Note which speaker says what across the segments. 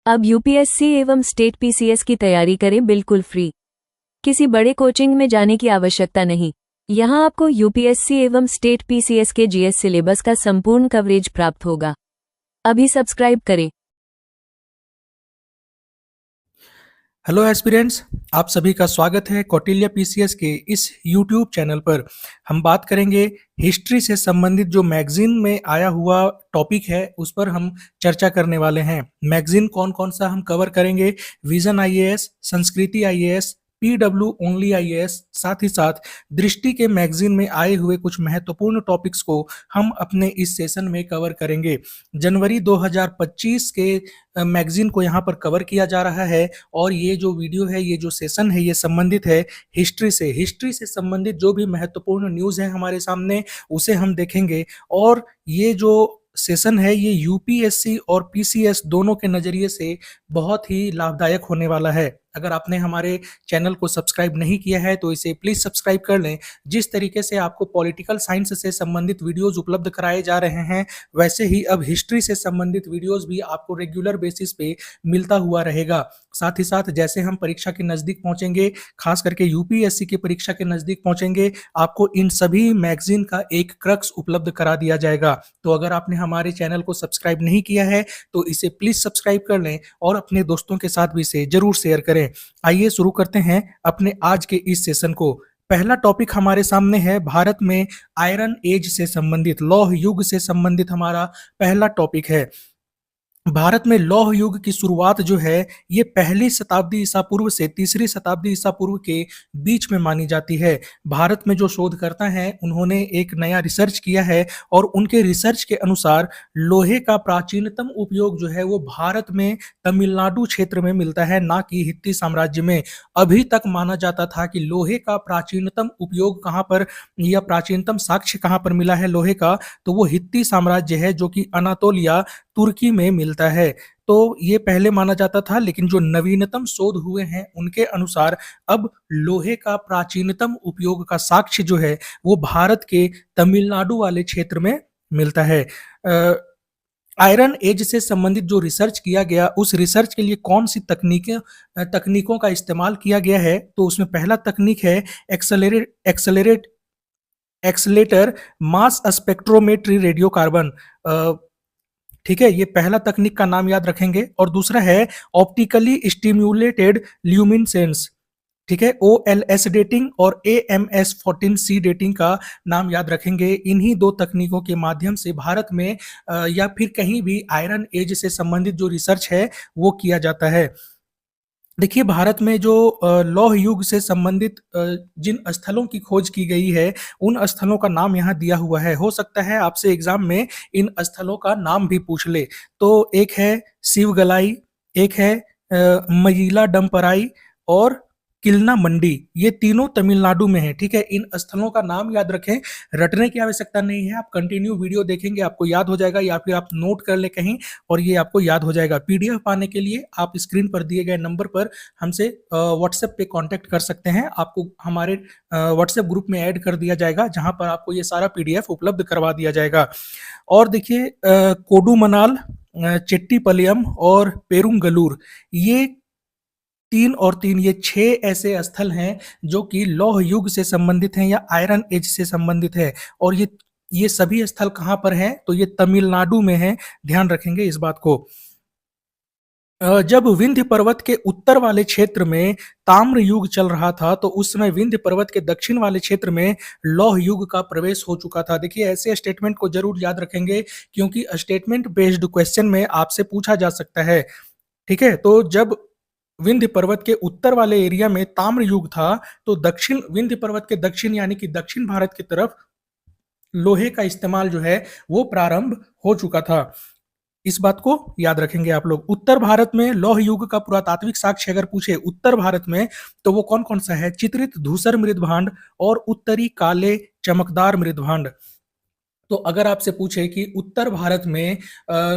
Speaker 1: अब यूपीएससी एवं state PCS की तैयारी करें बिल्कुल फ्री। किसी बड़े कोचिंग में जाने की आवश्यकता नहीं। यहाँ आपको यूपीएससी एवं स्टेट पीसीएस के जीएस सिलेबस का संपूर्ण कवरेज प्राप्त होगा। अभी सब्सक्राइब करें।
Speaker 2: हेलो एस्पिरेंट्स, आप सभी का स्वागत है कौटिल्य पीसीएस के इस यूट्यूब चैनल पर। हम बात करेंगे हिस्ट्री से संबंधित जो मैगजीन में आया हुआ टॉपिक है उस पर हम चर्चा करने वाले हैं। मैगजीन कौन कौन सा हम कवर करेंगे? विजन आईएएस, संस्कृति आईएएस, पीडब्ल्यू ओनली आईएएस, साथ ही साथ दृष्टि के मैगजीन में आए हुए कुछ महत्वपूर्ण टॉपिक्स को हम अपने इस सेशन में कवर करेंगे। जनवरी 2025 के मैगजीन को यहाँ पर कवर किया जा रहा है और ये जो वीडियो है, ये जो सेशन है, ये संबंधित है हिस्ट्री से। हिस्ट्री से संबंधित जो भी महत्वपूर्ण न्यूज़ है हमारे सामने उसे हम देखेंगे और ये जो सेशन है ये यूपीएससी और पीसीएस दोनों के नज़रिए से बहुत ही लाभदायक होने वाला है। अगर आपने हमारे चैनल को सब्सक्राइब नहीं किया है तो इसे प्लीज़ सब्सक्राइब कर लें। जिस तरीके से आपको पॉलिटिकल साइंस से संबंधित वीडियोस उपलब्ध कराए जा रहे हैं, वैसे ही अब हिस्ट्री से संबंधित वीडियोस भी आपको रेगुलर बेसिस पे मिलता हुआ रहेगा। साथ ही साथ जैसे हम परीक्षा के नज़दीक पहुंचेंगे, खास करके यूपीएससी की परीक्षा के नज़दीक पहुंचेंगे, आपको इन सभी मैगजीन का एक क्रक्स उपलब्ध करा दिया जाएगा। तो अगर आपने हमारे चैनल को सब्सक्राइब नहीं किया है तो इसे प्लीज़ सब्सक्राइब कर लें और अपने दोस्तों के साथ भी इसे जरूर शेयर करें। आइए शुरू करते हैं अपने आज के इस सेशन को। पहला टॉपिक हमारे सामने है भारत में आयरन एज से संबंधित, लौह युग से संबंधित हमारा पहला टॉपिक है। भारत में लौह युग की शुरुआत जो है ये पहली शताब्दी ईसा पूर्व से तीसरी शताब्दी ईसा पूर्व के बीच में मानी जाती है। भारत में जो शोधकर्ता हैं उन्होंने एक नया रिसर्च किया है और उनके रिसर्च के अनुसार लोहे का प्राचीनतम उपयोग जो है वो भारत में तमिलनाडु क्षेत्र में मिलता है, ना कि हित्ती साम्राज्य में। अभी तक माना जाता था कि लोहे का प्राचीनतम उपयोग कहाँ पर या प्राचीनतम साक्ष्य कहाँ पर मिला है लोहे का, तो वो हित्ती साम्राज्य है जो कि अनातोलिया तुर्की में मिलता है। तो ये पहले माना जाता था, लेकिन जो नवीनतम शोध हुए हैं उनके अनुसार अब लोहे का प्राचीनतम उपयोग का साक्ष्य जो है वो भारत के तमिलनाडु वाले क्षेत्र में मिलता है। आयरन एज से संबंधित जो रिसर्च किया गया उस रिसर्च के लिए कौन सी तकनीकों का इस्तेमाल किया गया है, तो उसमें पहला तकनीक है accelerator mass spectrometry radio carbon. ठीक है, ये पहला तकनीक का नाम याद रखेंगे। और दूसरा है ऑप्टिकली स्टिम्युलेटेड ल्यूमिनेसेंस, ठीक है, OLS डेटिंग और AMS14C डेटिंग का नाम याद रखेंगे। इन्हीं दो तकनीकों के माध्यम से भारत में या फिर कहीं भी आयरन एज से संबंधित जो रिसर्च है वो किया जाता है। देखिए, भारत में जो लौह युग से संबंधित जिन स्थलों की खोज की गई है उन स्थलों का नाम यहाँ दिया हुआ है। हो सकता है आपसे एग्जाम में इन स्थलों का नाम भी पूछ ले। तो एक है शिवगलाई, एक है मयिला डंपराई और किलना मंडी। ये तीनों तमिलनाडु में है। ठीक है, इन स्थलों का नाम याद रखें, रटने की आवश्यकता नहीं है। आप कंटिन्यू वीडियो देखेंगे आपको याद हो जाएगा, या फिर आप नोट कर ले कहीं और ये आपको याद हो जाएगा। पीडीएफ पाने के लिए आप स्क्रीन पर दिए गए नंबर पर हमसे व्हाट्सएप पे कांटेक्ट कर सकते हैं। आपको हमारे व्हाट्सएप ग्रुप में ऐड कर दिया जाएगा जहां पर आपको ये सारा पीडीएफ उपलब्ध करवा दिया जाएगा। और देखिए, कोडुमनाल, चेट्टीपलियम और पेरुंगलूर, ये तीन और तीन, ये 6 ऐसे स्थल हैं जो कि लौह युग से संबंधित हैं या आयरन एज से संबंधित है। और ये सभी स्थल कहाँ पर हैं, तो ये तमिलनाडु में हैं। ध्यान रखेंगे इस बात को। जब विंध्य पर्वत के उत्तर वाले क्षेत्र में ताम्र युग चल रहा था तो उस समय विंध्य पर्वत के दक्षिण वाले क्षेत्र में लौह युग का प्रवेश हो चुका था। देखिए, ऐसे स्टेटमेंट को जरूर याद रखेंगे क्योंकि स्टेटमेंट बेस्ड क्वेश्चन में आपसे पूछा जा सकता है। ठीक है, तो जब विंध्य पर्वत के उत्तर वाले एरिया में ताम्र युग था तो दक्षिण विंध्य पर्वत के दक्षिण यानी कि दक्षिण भारत की तरफ लोहे का इस्तेमाल जो है वो प्रारंभ हो चुका था। इस बात को याद रखेंगे आप लोग। उत्तर भारत में लौह युग का पुरातात्विक साक्ष्य अगर पूछे उत्तर भारत में तो वो कौन कौन सा है? चित्रित धूसर मृदभांड और उत्तरी काले चमकदार मृदभांड। तो अगर आपसे पूछे कि उत्तर भारत में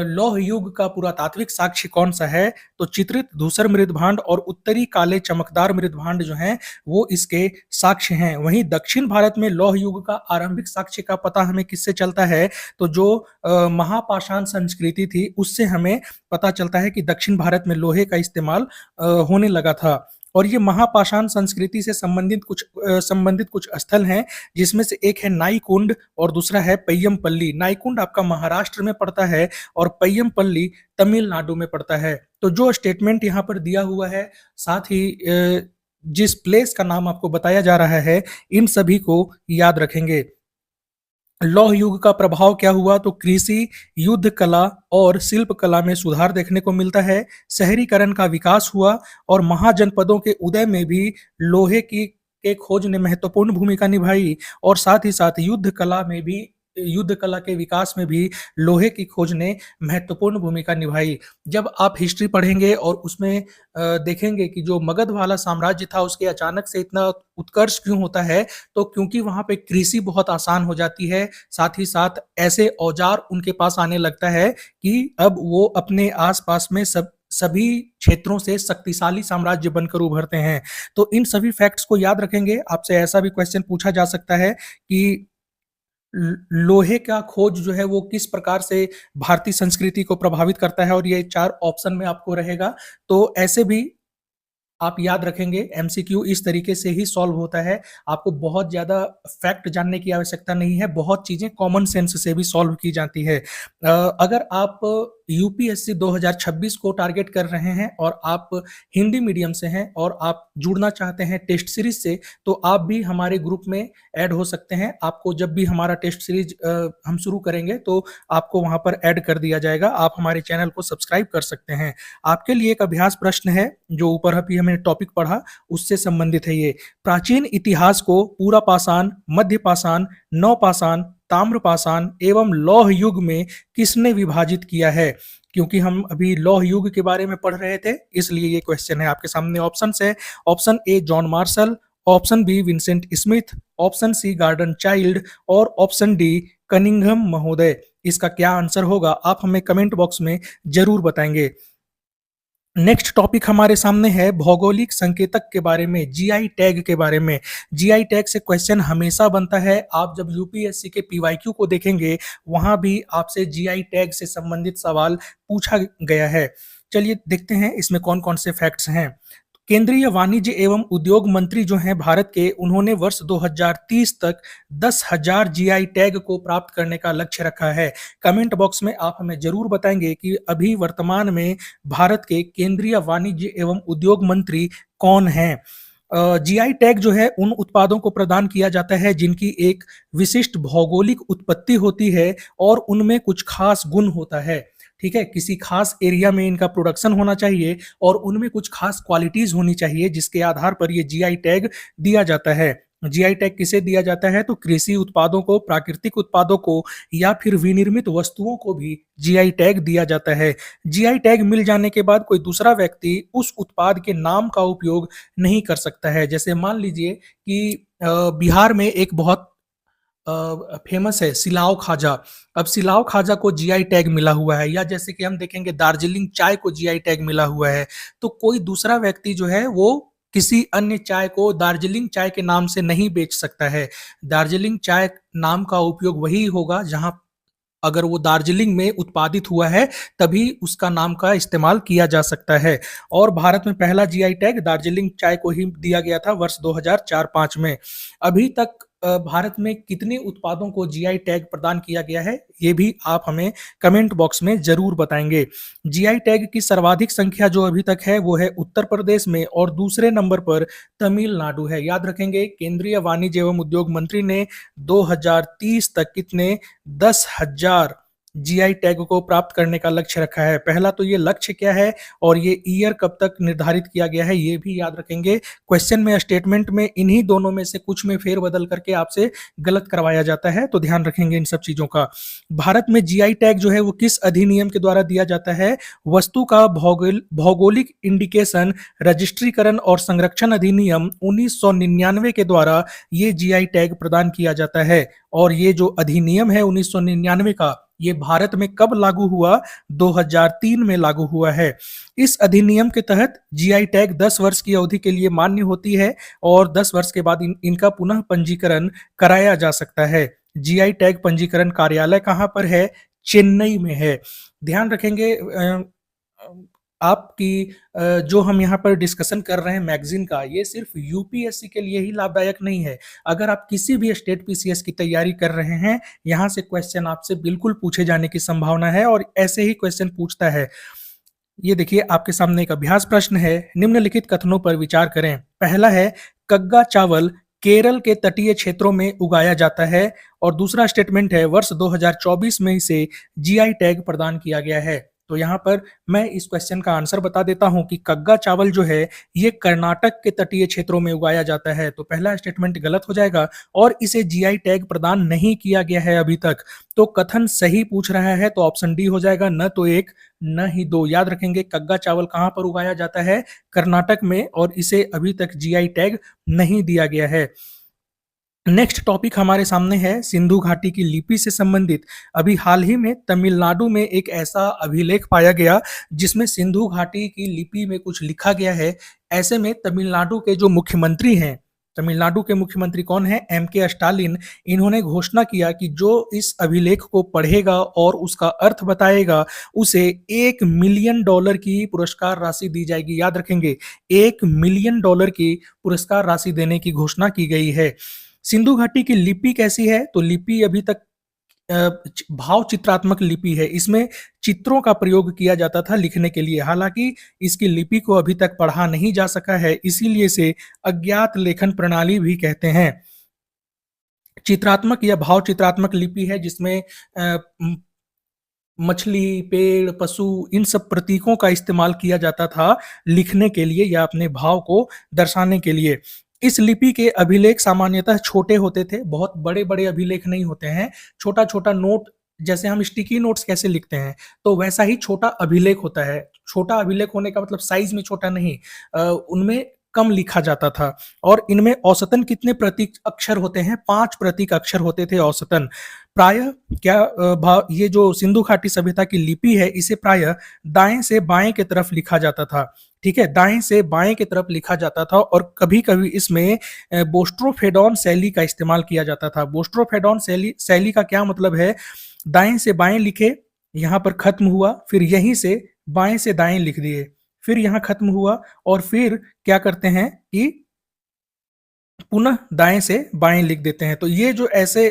Speaker 2: लौह युग का पुरातात्विक साक्ष्य कौन सा है, तो चित्रित धूसर मृदभांड और उत्तरी काले चमकदार मृदभांड जो हैं वो इसके साक्ष्य हैं। वहीं दक्षिण भारत में लौह युग का आरंभिक साक्ष्य का पता हमें किससे चलता है, तो जो महापाषाण संस्कृति थी उससे हमें पता चलता है कि दक्षिण भारत में लोहे का इस्तेमाल होने लगा था। और ये महापाषाण संस्कृति से संबंधित कुछ स्थल हैं, जिसमें से एक है नाईकुंड और दूसरा है पय्यमपल्ली। नाईकुंड आपका महाराष्ट्र में पड़ता है और पय्यमपल्ली तमिलनाडु में पड़ता है। तो जो स्टेटमेंट यहाँ पर दिया हुआ है, साथ ही जिस प्लेस का नाम आपको बताया जा रहा है, इन सभी को याद रखेंगे। लौह युग का प्रभाव क्या हुआ, तो कृषि, युद्ध कला और शिल्प कला में सुधार देखने को मिलता है। शहरीकरण का विकास हुआ और महाजनपदों के उदय में भी लोहे की के खोज ने महत्वपूर्ण भूमिका निभाई और साथ ही साथ युद्ध कला के विकास में भी लोहे की खोज ने महत्वपूर्ण भूमिका निभाई। जब आप हिस्ट्री पढ़ेंगे और उसमें देखेंगे कि जो मगध वाला साम्राज्य था उसके अचानक से इतना उत्कर्ष क्यों होता है, तो क्योंकि वहां पे कृषि बहुत आसान हो जाती है, साथ ही साथ ऐसे औजार उनके पास आने लगता है कि अब वो अपने आसपास में सभी क्षेत्रों से शक्तिशाली साम्राज्य बनकर उभरते हैं। तो इन सभी फैक्ट्स को याद रखेंगे। आपसे ऐसा भी क्वेश्चन पूछा जा सकता है कि लोहे का खोज जो है वो किस प्रकार से भारतीय संस्कृति को प्रभावित करता है, और ये 4 ऑप्शन में आपको रहेगा। तो ऐसे भी आप याद रखेंगे, एमसीक्यू इस तरीके से ही सॉल्व होता है। आपको बहुत ज़्यादा फैक्ट जानने की आवश्यकता नहीं है, बहुत चीज़ें कॉमन सेंस से भी सॉल्व की जाती है। अगर आप यूपीएससी 2026 को टारगेट कर रहे हैं और आप हिंदी मीडियम से हैं और आप जुड़ना चाहते हैं टेस्ट सीरीज से, तो आप भी हमारे ग्रुप में ऐड हो सकते हैं। आपको जब भी हमारा टेस्ट सीरीज हम शुरू करेंगे तो आपको वहां पर ऐड कर दिया जाएगा। आप हमारे चैनल को सब्सक्राइब कर सकते हैं। आपके लिए एक अभ्यास प्रश्न है जो ऊपर अभी हमने टॉपिक पढ़ा उससे संबंधित है ये। प्राचीन इतिहास को पूरा पाषाण, मध्य पाषाण, नवपाषाण, ताम्रपाषाण एवं लौह युग में किसने विभाजित किया है? क्योंकि हम अभी लौह युग के बारे में पढ़ रहे थे, इसलिए ये क्वेश्चन है। आपके सामने ऑप्शंस है। Option A John Marshall, option B Vincent Smith, option C Gordon Childe और ऑप्शन डी कनिंघम महोदय। इसका क्या आंसर होगा आप हमें कमेंट बॉक्स में जरूर बताएंगे। नेक्स्ट टॉपिक हमारे सामने है भौगोलिक संकेतक के बारे में, जीआई टैग के बारे में। जीआई टैग से क्वेश्चन हमेशा बनता है। आप जब यूपीएससी के पीवाईक्यू को देखेंगे वहां भी आपसे जीआई टैग से संबंधित सवाल पूछा गया है। चलिए देखते हैं इसमें कौन कौन से फैक्ट्स हैं। केंद्रीय वाणिज्य एवं उद्योग मंत्री जो हैं भारत के, उन्होंने वर्ष 2030 तक 10,000 जीआई टैग को प्राप्त करने का लक्ष्य रखा है। कमेंट बॉक्स में आप हमें जरूर बताएंगे कि अभी वर्तमान में भारत के केंद्रीय वाणिज्य एवं उद्योग मंत्री कौन हैं। जीआई टैग जो है उन उत्पादों को प्रदान किया जाता है जिनकी एक विशिष्ट भौगोलिक उत्पत्ति होती है और उनमें कुछ खास गुण होता है। ठीक है, किसी खास एरिया में इनका प्रोडक्शन होना चाहिए और उनमें कुछ खास क्वालिटीज होनी चाहिए, जिसके आधार पर ये जीआई टैग दिया जाता है। जीआई टैग किसे दिया जाता है, तो कृषि उत्पादों को, प्राकृतिक उत्पादों को या फिर विनिर्मित वस्तुओं को भी जीआई टैग दिया जाता है। जीआई टैग मिल जाने के बाद कोई दूसरा व्यक्ति उस उत्पाद के नाम का उपयोग नहीं कर सकता है। जैसे मान लीजिए कि बिहार में एक बहुत फेमस है सिलाव खाजा। अब सिलाव खाजा को जीआई टैग मिला हुआ है, या जैसे कि हम देखेंगे दार्जिलिंग चाय को जीआई टैग मिला हुआ है। तो कोई दूसरा व्यक्ति जो है वो किसी अन्य चाय को दार्जिलिंग चाय के नाम से नहीं बेच सकता है। दार्जिलिंग चाय नाम का उपयोग वही होगा जहां अगर वो दार्जिलिंग में उत्पादित हुआ है तभी उसका नाम का इस्तेमाल किया जा सकता है। और भारत में पहला जीआई टैग दार्जिलिंग चाय को ही दिया गया था वर्ष 2004-5 में। अभी तक भारत में कितने उत्पादों को जीआई टैग प्रदान किया गया है, ये भी आप हमें कमेंट बॉक्स में जरूर बताएंगे। जीआई टैग की सर्वाधिक संख्या जो अभी तक है वो है उत्तर प्रदेश में और दूसरे नंबर पर तमिलनाडु है। याद रखेंगे, केंद्रीय वाणिज्य एवं उद्योग मंत्री ने 2030 तक कितने 10,000 जीआई टैग को प्राप्त करने का लक्ष्य रखा है? पहला तो ये लक्ष्य क्या है और ये ईयर कब तक निर्धारित किया गया है, ये भी याद रखेंगे। क्वेश्चन में, स्टेटमेंट में इन्हीं दोनों में से कुछ में फेरबदल करके आपसे गलत करवाया जाता है, तो ध्यान रखेंगे इन सब चीज़ों का। भारत में जीआई टैग जो है वो किस अधिनियम के द्वारा दिया जाता है? वस्तु का भौगोलिक इंडिकेशन रजिस्ट्रीकरण और संरक्षण अधिनियम 1999 के द्वारा ये जीआई टैग प्रदान किया जाता है। और ये जो अधिनियम है 1999 का, ये भारत में कब लागू हुआ? 2003 में लागू हुआ है। इस अधिनियम के तहत जीआई टैग 10 वर्ष की अवधि के लिए मान्य होती है और 10 वर्ष के बाद इनका पुनः पंजीकरण कराया जा सकता है। जीआई टैग पंजीकरण कार्यालय कहाँ पर है? चेन्नई में है। ध्यान रखेंगे आपकी जो हम यहाँ पर डिस्कशन कर रहे हैं मैगजीन का, ये सिर्फ यूपीएससी के लिए ही लाभदायक नहीं है। अगर आप किसी भी स्टेट पीसीएस की तैयारी कर रहे हैं, यहाँ से क्वेश्चन आपसे बिल्कुल पूछे जाने की संभावना है और ऐसे ही क्वेश्चन पूछता है। ये देखिए आपके सामने एक अभ्यास प्रश्न है, निम्नलिखित कथनों पर विचार करें। पहला है, कग्गा चावल केरल के तटीय क्षेत्रों में उगाया जाता है। और दूसरा स्टेटमेंट है, वर्ष 2024 में इसे जीआई टैग प्रदान किया गया है। तो यहाँ पर मैं इस क्वेश्चन का आंसर बता देता हूं कि कग्गा चावल जो है ये कर्नाटक के तटीय क्षेत्रों में उगाया जाता है। तो पहला स्टेटमेंट गलत हो जाएगा और इसे जीआई टैग प्रदान नहीं किया गया है अभी तक। तो कथन सही पूछ रहा है तो ऑप्शन डी हो जाएगा, न तो एक न ही दो। याद रखेंगे कग्गा चावल कहां पर उगाया जाता है? कर्नाटक में, और इसे अभी तक जीआई टैग नहीं दिया गया है। नेक्स्ट टॉपिक हमारे सामने है सिंधु घाटी की लिपि से संबंधित। अभी हाल ही में तमिलनाडु में एक ऐसा अभिलेख पाया गया जिसमें सिंधु घाटी की लिपि में कुछ लिखा गया है। ऐसे में तमिलनाडु के जो मुख्यमंत्री हैं, तमिलनाडु के मुख्यमंत्री कौन है? एम.के. स्टालिन। इन्होंने घोषणा किया कि जो इस अभिलेख को पढ़ेगा और उसका अर्थ बताएगा, उसे $1 मिलियन की पुरस्कार राशि दी जाएगी। याद रखेंगे, $1 मिलियन की पुरस्कार राशि देने की घोषणा की गई है। सिंधु घाटी की लिपि कैसी है? तो लिपि अभी तक भाव चित्रात्मक लिपि है। इसमें चित्रों का प्रयोग किया जाता था लिखने के लिए। हालांकि इसकी लिपि को अभी तक पढ़ा नहीं जा सका है, इसीलिए इसे अज्ञात लेखन प्रणाली भी कहते हैं। चित्रात्मक या भाव चित्रात्मक लिपि है जिसमें मछली, पेड़, पशु, इन सब प्रतीकों का इस्तेमाल किया जाता था लिखने के लिए या अपने भाव को दर्शाने के लिए। इस लिपि के अभिलेख सामान्यतः छोटे होते थे, बहुत बड़े-बड़े अभिलेख नहीं होते हैं। छोटा-छोटा नोट, जैसे हम स्टिकी नोट्स कैसे लिखते हैं, तो वैसा ही छोटा अभिलेख होता है। छोटा अभिलेख होने का मतलब साइज में छोटा नहीं, उनमें कम लिखा जाता था। और इनमें औसतन कितने प्रतीक अक्षर होते हैं? 5 प्रतीक अक्षर होते थे औसतन। प्रायः ये जो सिंधु घाटी सभ्यता की लिपि है, इसे प्रायः दाएं से बाएं की तरफ लिखा जाता था। ठीक है, दाएं से बाएं की तरफ लिखा जाता था और कभी-कभी इसमें बोस्ट्रोफेडॉन शैली का इस्तेमाल किया जाता था। बोस्ट्रोफेडॉन शैली का क्या मतलब है? दाएं से बाएं लिखे, यहाँ पर खत्म हुआ, फिर यहीं से बाएं से दाएं लिख दिए, फिर यहाँ खत्म हुआ और फिर क्या करते हैं कि पुनः दाएं से बाएं लिख देते हैं। तो ये जो ऐसे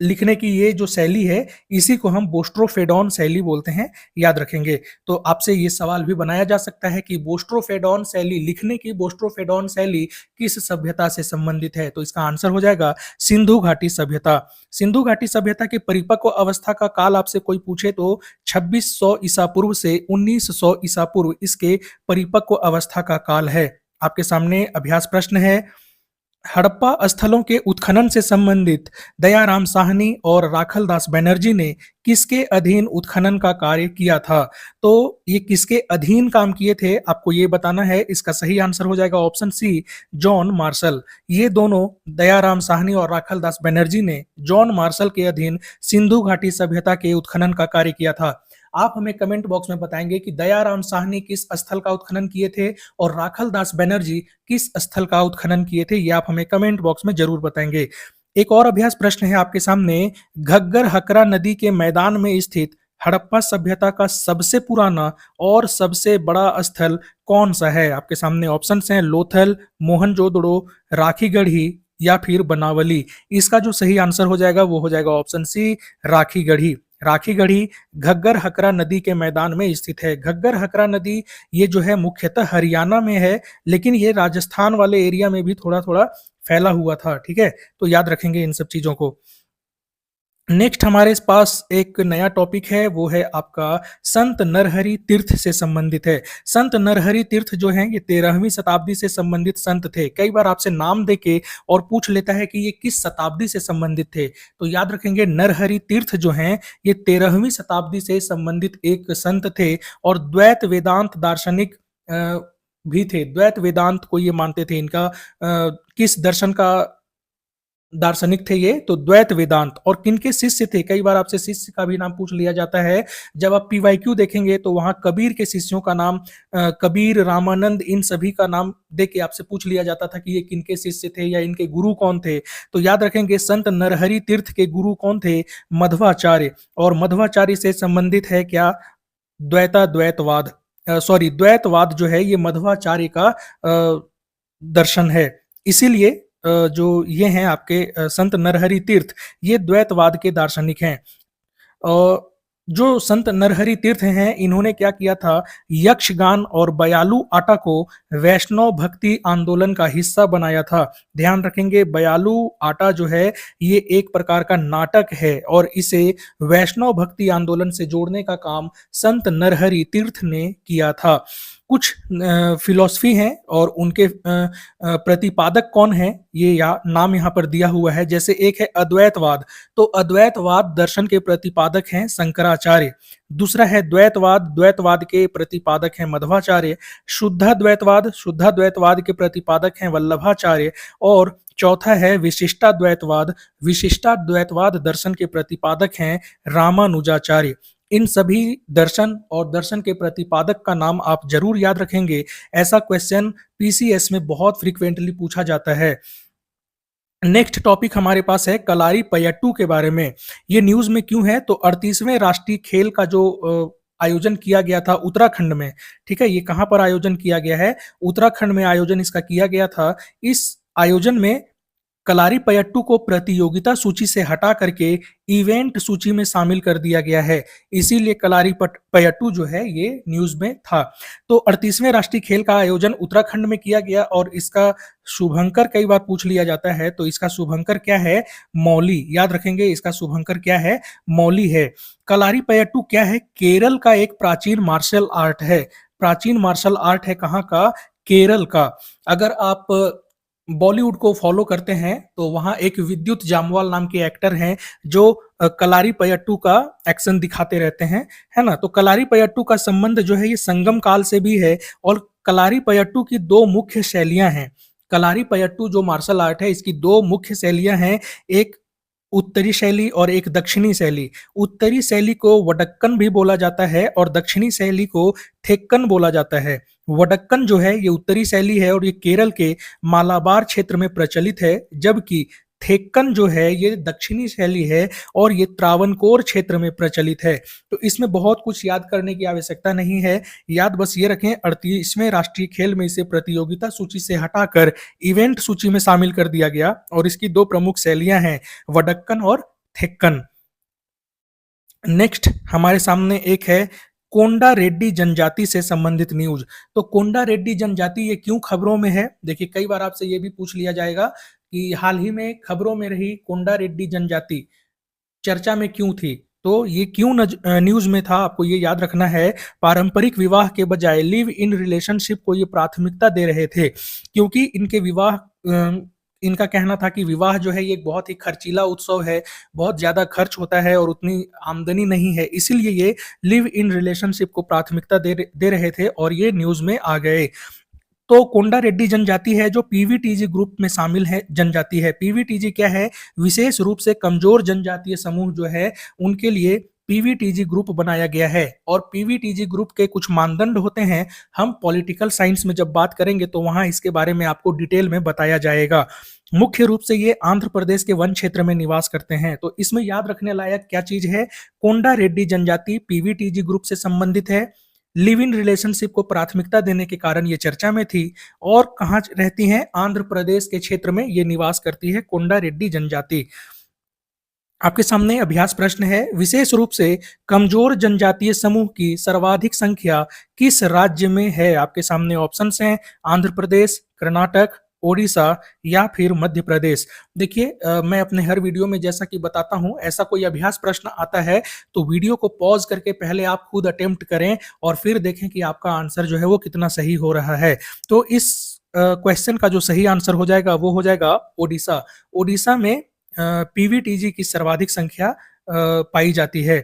Speaker 2: लिखने की ये जो शैली है, इसी को हम बोस्ट्रोफेडॉन शैली बोलते हैं। याद रखेंगे। तो आपसे ये सवाल भी बनाया जा सकता है कि बोस्ट्रोफेडॉन शैली, लिखने की बोस्ट्रोफेडॉन शैली किस सभ्यता से संबंधित है? तो इसका आंसर हो जाएगा सिंधु घाटी सभ्यता। सिंधु घाटी सभ्यता के परिपक्व अवस्था का काल आपसे कोई पूछे तो 2600 ईसा पूर्व से 1900 ईसा पूर्व इसके परिपक्व अवस्था का काल है। आपके सामने अभ्यास प्रश्न है, हड़प्पा स्थलों के उत्खनन से संबंधित दयाराम साहनी और राखलदास बनर्जी ने किसके अधीन उत्खनन का कार्य किया था? तो ये किसके अधीन काम किए थे, आपको ये बताना है। इसका सही आंसर हो जाएगा ऑप्शन सी, जॉन मार्शल। ये दोनों, दयाराम साहनी और राखलदास बनर्जी ने जॉन मार्शल के अधीन सिंधु घाटी सभ्यता के उत्खनन का कार्य किया था। आप हमें कमेंट बॉक्स में बताएंगे कि दयाराम साहनी किस स्थल का उत्खनन किए थे और राखलदास बनर्जी किस स्थल का उत्खनन किए थे। ये आप हमें कमेंट बॉक्स में जरूर बताएंगे। एक और अभ्यास प्रश्न है आपके सामने, घग्गर हकरा नदी के मैदान में स्थित हड़प्पा सभ्यता का सबसे पुराना और सबसे बड़ा स्थल कौन सा है? आपके सामने ऑप्शंस हैं, लोथल, मोहनजोदड़ो, राखीगढ़ी या फिर बनावली। इसका जो सही आंसर हो जाएगा वो हो जाएगा ऑप्शन सी, राखीगढ़ी। राखीगढ़ी घग्गर हकरा नदी के मैदान में स्थित है। घग्गर हकरा नदी ये जो है मुख्यतः हरियाणा में है, लेकिन ये राजस्थान वाले एरिया में भी थोड़ा थोड़ा फैला हुआ था। ठीक है, तो याद रखेंगे इन सब चीजों को। नेक्स्ट हमारे पास एक नया टॉपिक है, वो है आपका संत नरहरि तीर्थ से संबंधित है। संत नरहरि तीर्थ जो हैं ये 13वीं शताब्दी से संबंधित संत थे। कई बार आपसे नाम देके और पूछ लेता है कि ये किस शताब्दी से संबंधित थे, तो याद रखेंगे नरहरि तीर्थ जो हैं ये 13वीं शताब्दी से संबंधित एक संत थे और द्वैत वेदांत दार्शनिक भी थे। द्वैत वेदांत को ये मानते थे। इनका किस दर्शन का दार्शनिक थे ये, तो द्वैत वेदांत। और किनके शिष्य थे, कई बार आपसे शिष्य का भी नाम पूछ लिया जाता है। जब आप पीवाईक्यू देखेंगे तो वहां कबीर के शिष्यों का नाम कबीर, रामानंद, इन सभी का नाम दे के आपसे पूछ लिया जाता था कि ये किनके शिष्य थे या इनके गुरु कौन थे। तो याद रखेंगे संत नरहरि तीर्थ के गुरु कौन थे, मध्वाचार्य। और मध्वाचार्य से संबंधित है क्या, द्वैतवाद। सॉरी, द्वैतवाद जो है ये मध्वाचार्य का दर्शन है। इसीलिए जो ये हैं आपके संत नरहरि तीर्थ, ये द्वैतवाद के दार्शनिक हैं। जो संत नरहरि तीर्थ हैं इन्होंने क्या किया था, यक्षगान और बयालू आटा को वैष्णव भक्ति आंदोलन का हिस्सा बनाया था। ध्यान रखेंगे बयालू आटा जो है ये एक प्रकार का नाटक है और इसे वैष्णव भक्ति आंदोलन से जोड़ने का काम संत नरहरि तीर्थ ने किया था। कुछ फिलॉसफी हैं और उनके प्रतिपादक कौन है ये नाम यहाँ पर दिया हुआ है। जैसे एक है अद्वैतवाद, तो अद्वैतवाद दर्शन के प्रतिपादक हैं शंकराचार्य। दूसरा है द्वैतवाद, द्वैतवाद के प्रतिपादक हैं मध्वाचार्य। शुद्धाद्वैतवाद के प्रतिपादक हैं वल्लभाचार्य। और चौथा है विशिष्टाद्वैतवाद, विशिष्टाद्वैतवाद दर्शन के प्रतिपादक हैं रामानुजाचार्य। इन सभी दर्शन और दर्शन के प्रतिपादक का नाम आप जरूर याद रखेंगे। ऐसा क्वेश्चन पीसीएस में बहुत फ्रीक्वेंटली पूछा जाता है। नेक्स्ट टॉपिक हमारे पास है कलारी पयट्टू के बारे में। ये न्यूज में क्यों है, तो 38वें राष्ट्रीय खेल का जो आयोजन किया गया था उत्तराखंड में, ठीक है, ये कहां पर आयोजन किया गया है, उत्तराखंड में आयोजन इसका किया गया था। इस आयोजन में कलारी पयट्टू को प्रतियोगिता सूची से हटा करके इवेंट सूची में शामिल कर दिया गया है। इसीलिए कलारी पयट्टू जो है ये न्यूज में था। तो 38वें राष्ट्रीय खेल का आयोजन उत्तराखंड में किया गया और इसका शुभंकर कई बार पूछ लिया जाता है, तो इसका शुभंकर क्या है, मौली। याद रखेंगे इसका शुभंकर क्या है, मौली है। कलारी पयट्टू क्या है, केरल का एक प्राचीन मार्शल आर्ट है। प्राचीन मार्शल आर्ट है कहाँ का, केरल का। अगर आप बॉलीवुड को फॉलो करते हैं तो वहां एक विद्युत जामवाल नाम के एक्टर हैं जो कलारी पयट्टू का एक्शन दिखाते रहते हैं, है ना। तो कलारी पयट्टू का संबंध जो है ये संगम काल से भी है। और कलारी पयट्टू की दो मुख्य शैलियां हैं। कलारी पयट्टू जो मार्शल आर्ट है इसकी दो मुख्य शैलियां हैं, एक उत्तरी शैली और एक दक्षिणी शैली। उत्तरी शैली को वडक्कन भी बोला जाता है और दक्षिणी शैली को थेक्कन बोला जाता है। वडक्कन जो है ये उत्तरी शैली है और ये केरल के मालाबार क्षेत्र में प्रचलित है, जबकि थेक्कन जो है ये दक्षिणी शैली है और ये त्रावणकोर क्षेत्र में प्रचलित है। तो इसमें बहुत कुछ याद करने की आवश्यकता नहीं है। याद बस ये रखें 38वें राष्ट्रीय खेल में इसे प्रतियोगिता सूची से हटाकर इवेंट सूची में शामिल कर दिया गया और इसकी दो प्रमुख शैलियां हैं, वडक्कन और थेक्कन। नेक्स्ट हमारे सामने एक है कोंडा रेड्डी जनजाति से संबंधित न्यूज। तो कोंडा रेड्डी जनजाति ये क्यों खबरों में है, देखिए कई बार आपसे ये भी पूछ लिया जाएगा कि हाल ही में खबरों में रही कोंडा रेड्डी जनजाति चर्चा में क्यों थी। तो ये क्यों न्यूज में था, आपको ये याद रखना है। पारंपरिक विवाह के बजाय लिव इन रिलेशनशिप को ये प्राथमिकता दे रहे थे, क्योंकि इनके विवाह इनका कहना था कि विवाह जो है ये एक बहुत ही खर्चीला उत्सव है, बहुत ज्यादा खर्च होता है और उतनी आमदनी नहीं है, इसीलिए ये लिव इन रिलेशनशिप को प्राथमिकता दे रहे थे और ये न्यूज में आ गए। तो कोंडा रेड्डी जनजाति है जो पीवीटीजी ग्रुप में शामिल है जनजाति है। पीवीटीजी क्या है, विशेष रूप से कमजोर जनजातीय समूह जो है उनके लिए पीवीटीजी ग्रुप बनाया गया है। और पीवीटीजी ग्रुप के कुछ मानदंड होते हैं, हम पॉलिटिकल साइंस में जब बात करेंगे तो वहां इसके बारे में आपको डिटेल में बताया जाएगा। मुख्य रूप से ये आंध्र प्रदेश के वन क्षेत्र में निवास करते हैं। तो इसमें याद रखने लायक क्या चीज है, कोंडा रेड्डी जनजाति पीवीटीजी ग्रुप से संबंधित है, लिव इन रिलेशनशिप को प्राथमिकता देने के कारण ये चर्चा में थी, और कहाँ रहती हैं, आंध्र प्रदेश के क्षेत्र में ये निवास करती है कोंडा रेड्डी जनजाति। आपके सामने अभ्यास प्रश्न है, विशेष रूप से कमजोर जनजातीय समूह की सर्वाधिक संख्या किस राज्य में है। आपके सामने ऑप्शंस हैं, आंध्र प्रदेश, कर्नाटक, ओडिशा या फिर मध्य प्रदेश। देखिए मैं अपने हर वीडियो में जैसा कि बताता हूं, ऐसा कोई अभ्यास प्रश्न आता है तो वीडियो को पॉज करके पहले आप खुद अटेम्प्ट करें और फिर देखें कि आपका आंसर जो है वो कितना सही हो रहा है। तो इस क्वेश्चन का जो सही आंसर हो जाएगा वो हो जाएगा ओडिशा। ओडिशा में पीवीटीजी की सर्वाधिक संख्या पाई जाती है।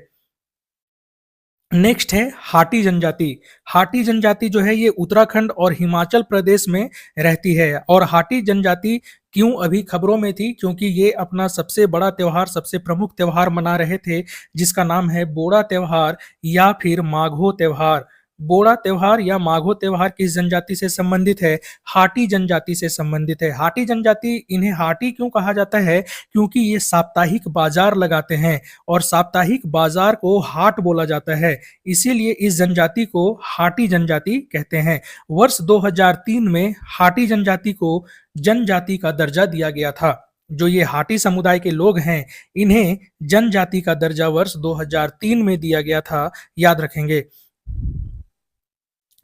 Speaker 2: नेक्स्ट है हाटी जनजाति। हाटी जनजाति जो है ये उत्तराखंड और हिमाचल प्रदेश में रहती है। और हाटी जनजाति क्यों अभी खबरों में थी? क्योंकि ये अपना सबसे बड़ा त्योहार, सबसे प्रमुख त्योहार मना रहे थे, जिसका नाम है बोड़ा त्योहार या फिर माघो त्योहार। बोड़ा त्योहार या माघो त्योहार किस जनजाति से संबंधित है? हाटी जनजाति से संबंधित है। हाटी जनजाति, इन्हें हाटी क्यों कहा जाता है? क्योंकि ये साप्ताहिक बाजार लगाते हैं और साप्ताहिक बाजार को हाट बोला जाता है, इसीलिए इस जनजाति को हाटी जनजाति कहते हैं। वर्ष 2003 में हाटी जनजाति को जनजाति का दर्जा दिया गया था। जो ये हाटी समुदाय के लोग हैं, इन्हें जनजाति का दर्जा वर्ष 2003 में दिया गया था, याद रखेंगे।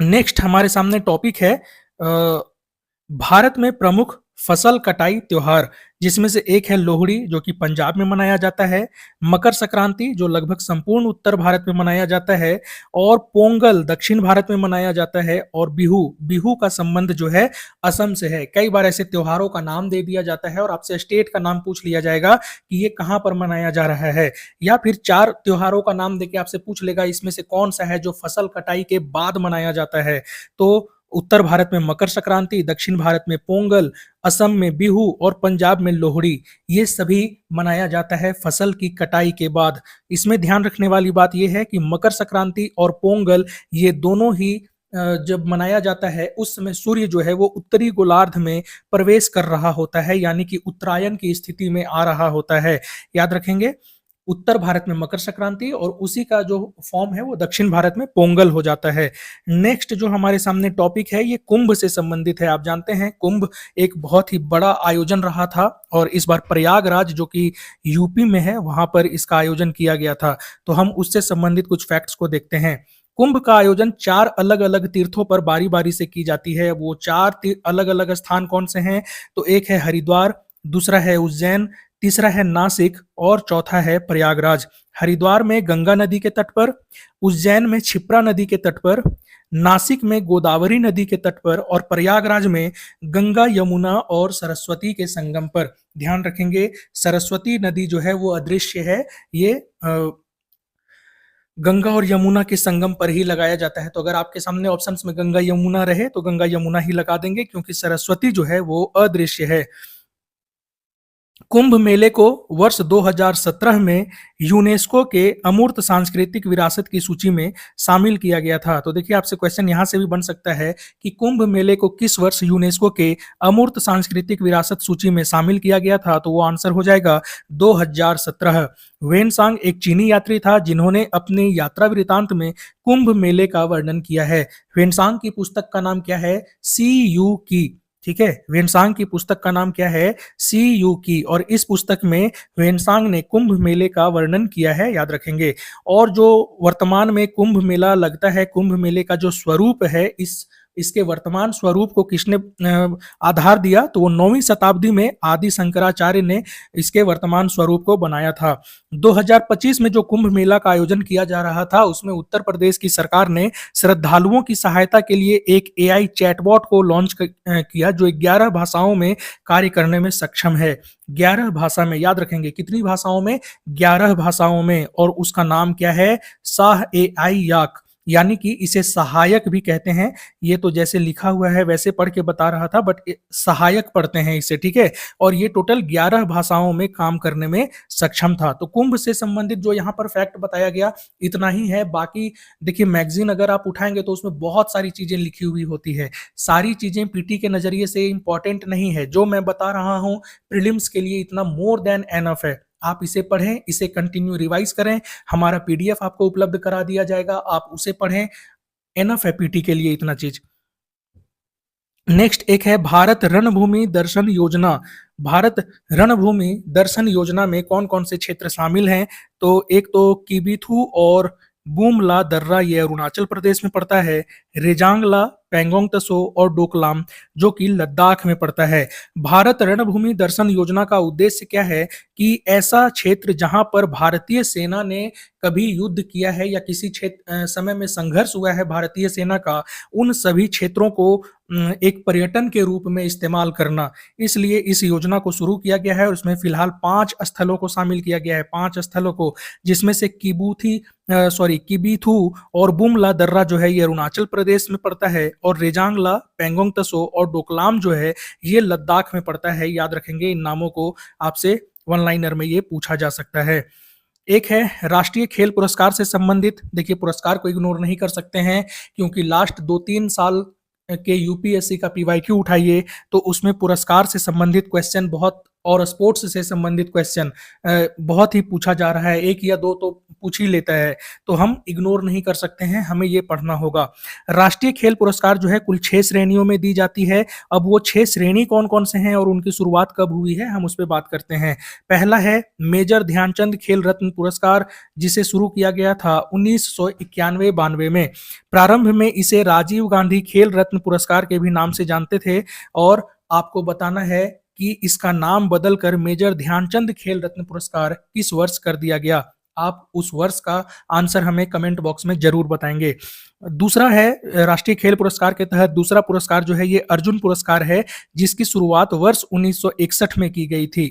Speaker 2: नेक्स्ट हमारे सामने टॉपिक है भारत में प्रमुख फसल कटाई त्योहार, जिसमें से एक है लोहड़ी जो कि पंजाब में मनाया जाता है, मकर संक्रांति जो लगभग संपूर्ण उत्तर भारत में मनाया जाता है, और पोंगल दक्षिण भारत में मनाया जाता है, और बिहू, बिहू का संबंध जो है असम से है। कई बार ऐसे त्योहारों का नाम दे दिया जाता है और आपसे स्टेट का नाम पूछ लिया जाएगा कि ये कहाँ पर मनाया जा रहा है, या फिर 4 त्योहारों का नाम देके आपसे पूछ लेगा इसमें से कौन सा है जो फसल कटाई के बाद मनाया जाता है। तो उत्तर भारत में मकर संक्रांति, दक्षिण भारत में पोंगल, असम में बिहू और पंजाब में लोहड़ी, ये सभी मनाया जाता है फसल की कटाई के बाद। इसमें ध्यान रखने वाली बात यह है कि मकर संक्रांति और पोंगल ये दोनों ही जब मनाया जाता है उस समय सूर्य जो है वो उत्तरी गोलार्ध में प्रवेश कर रहा होता है, यानी कि उत्तरायण की स्थिति में आ रहा होता है, याद रखेंगे। उत्तर भारत में मकर संक्रांति और उसी का जो फॉर्म है वो दक्षिण भारत में पोंगल हो जाता है। नेक्स्ट जो हमारे सामने टॉपिक है ये कुंभ से संबंधित है। आप जानते हैं कुंभ एक बहुत ही बड़ा आयोजन रहा था और इस बार प्रयागराज जो कि यूपी में है वहां पर इसका आयोजन किया गया था। तो हम उससे संबंधित कुछ फैक्ट्स को देखते हैं। कुंभ का आयोजन 4 अलग अलग तीर्थों पर बारी बारी से की जाती है। वो 4 अलग अलग स्थान कौन से हैं? तो एक है हरिद्वार, दूसरा है उज्जैन, तीसरा है नासिक और चौथा है प्रयागराज। हरिद्वार में गंगा नदी के तट पर, उज्जैन में क्षिप्रा नदी के तट पर, नासिक में गोदावरी नदी के तट पर और प्रयागराज में गंगा, यमुना और सरस्वती के संगम पर। ध्यान रखेंगे सरस्वती नदी जो है वो अदृश्य है, ये गंगा और यमुना के संगम पर ही लगाया जाता है। तो अगर आपके सामने ऑप्शंस में गंगा यमुना रहे तो गंगा यमुना ही लगा देंगे, क्योंकि सरस्वती जो है वो अदृश्य है। कुंभ मेले को वर्ष 2017 में यूनेस्को के अमूर्त सांस्कृतिक विरासत की सूची में शामिल किया गया था। तो देखिए आपसे क्वेश्चन यहां से भी बन सकता है कि कुंभ मेले को किस वर्ष यूनेस्को के अमूर्त सांस्कृतिक विरासत सूची में शामिल किया गया था? तो वो आंसर हो जाएगा 2017। वेनसांग एक चीनी यात्री था जिन्होंने अपने यात्रा वृतांत में कुंभ मेले का वर्णन किया है। वेनसांग की पुस्तक का नाम क्या है? सी यू की। ठीक है, वेनसांग की पुस्तक का नाम क्या है? सी यू की। और इस पुस्तक में वेनसांग ने कुंभ मेले का वर्णन किया है, याद रखेंगे। और जो वर्तमान में कुंभ मेला लगता है, कुंभ मेले का जो स्वरूप है, इसके वर्तमान स्वरूप को किसने आधार दिया? तो वो 9वीं शताब्दी में आदि शंकराचार्य ने इसके वर्तमान स्वरूप को बनाया था। 2025 में जो कुंभ मेला का आयोजन किया जा रहा था उसमें उत्तर प्रदेश की सरकार ने श्रद्धालुओं की सहायता के लिए एक एआई चैटबॉट को लॉन्च किया जो 11 भाषाओं में कार्य करने में सक्षम है। 11 भाषा में, याद रखेंगे कितनी भाषाओं में? 11 भाषाओं में। और उसका नाम क्या है? साह एआई याक, यानी कि इसे सहायक भी कहते हैं। ये तो जैसे लिखा हुआ है वैसे पढ़ के बता रहा था, बट सहायक पढ़ते हैं इसे, ठीक है। और ये टोटल 11 भाषाओं में काम करने में सक्षम था। तो कुंभ से संबंधित जो यहाँ पर फैक्ट बताया गया इतना ही है। बाकी देखिए मैगजीन अगर आप उठाएंगे तो उसमें बहुत सारी चीजें लिखी हुई होती है। सारी चीजें पीटी के नजरिए से इंपॉर्टेंट नहीं है। जो मैं बता रहा हूँ प्रीलिम्स के लिए इतना मोर देन एनफ है। आप इसे पढ़ें, इसे कंटिन्यू रिवाइज करें। हमारा पीडीएफ आपको उपलब्ध करा दिया जाएगा, आप उसे पढ़ें। एनफ है पीटी के लिए इतना चीज। नेक्स्ट एक है भारत रणभूमि दर्शन योजना। भारत रणभूमि दर्शन योजना में कौन कौन से क्षेत्र शामिल हैं? तो एक तो किबिथु और बूमला दर्रा, ये अरुणाचल प्रदेश में पड़ता है। रेजांगला, पेंगोंग त्सो और डोकलाम, जो कि लद्दाख में पड़ता है। भारत रणभूमि दर्शन योजना का उद्देश्य क्या है कि ऐसा क्षेत्र जहां पर भारतीय सेना ने कभी युद्ध किया है या किसी समय में संघर्ष हुआ है भारतीय सेना का, उन सभी क्षेत्रों को एक पर्यटन के रूप में इस्तेमाल करना। इसलिए इस योजना को शुरू किया गया है और इसमें फिलहाल 5 स्थलों को शामिल किया गया है, 5 स्थलों को, जिसमें से किबीथू और बुमला दर्रा जो है ये अरुणाचल प्रदेश में पड़ता है, और रेजांगला, पेंगोंग त्सो और डोकलाम जो है ये लद्दाख में पड़ता है। याद रखेंगे, इन नामों को आपसे वन लाइनर में ये पूछा जा सकता है। एक है राष्ट्रीय खेल पुरस्कार से संबंधित। देखिए, पुरस्कार को इग्नोर नहीं कर सकते हैं, क्योंकि लास्ट 2-3 साल के यूपीएससी का पीवाईक्यू उठाइए तो उसमें पुरस्कार से संबंधित क्वेश्चन बहुत, और स्पोर्ट्स से संबंधित क्वेश्चन बहुत ही पूछा जा रहा है। 1 या 2 तो पूछ ही लेता है, तो हम इग्नोर नहीं कर सकते हैं, हमें ये पढ़ना होगा। राष्ट्रीय खेल पुरस्कार जो है कुल 6 श्रेणियों में दी जाती है। अब वो 6 श्रेणी कौन कौन से हैं और उनकी शुरुआत कब हुई है, हम उस पर बात करते हैं। पहला है मेजर ध्यानचंद खेल रत्न पुरस्कार, जिसे शुरू किया गया था 1991-92 में। प्रारंभ में इसे राजीव गांधी खेल रत्न पुरस्कार के भी नाम से जानते थे, और आपको बताना है कि इसका नाम बदलकर मेजर ध्यानचंद खेल रत्न पुरस्कार किस वर्ष कर दिया गया। आप उस वर्ष का आंसर हमें कमेंट बॉक्स में जरूर बताएंगे। दूसरा है राष्ट्रीय खेल पुरस्कार के तहत दूसरा पुरस्कार जो है ये अर्जुन पुरस्कार है, जिसकी शुरुआत वर्ष 1961 में की गई थी।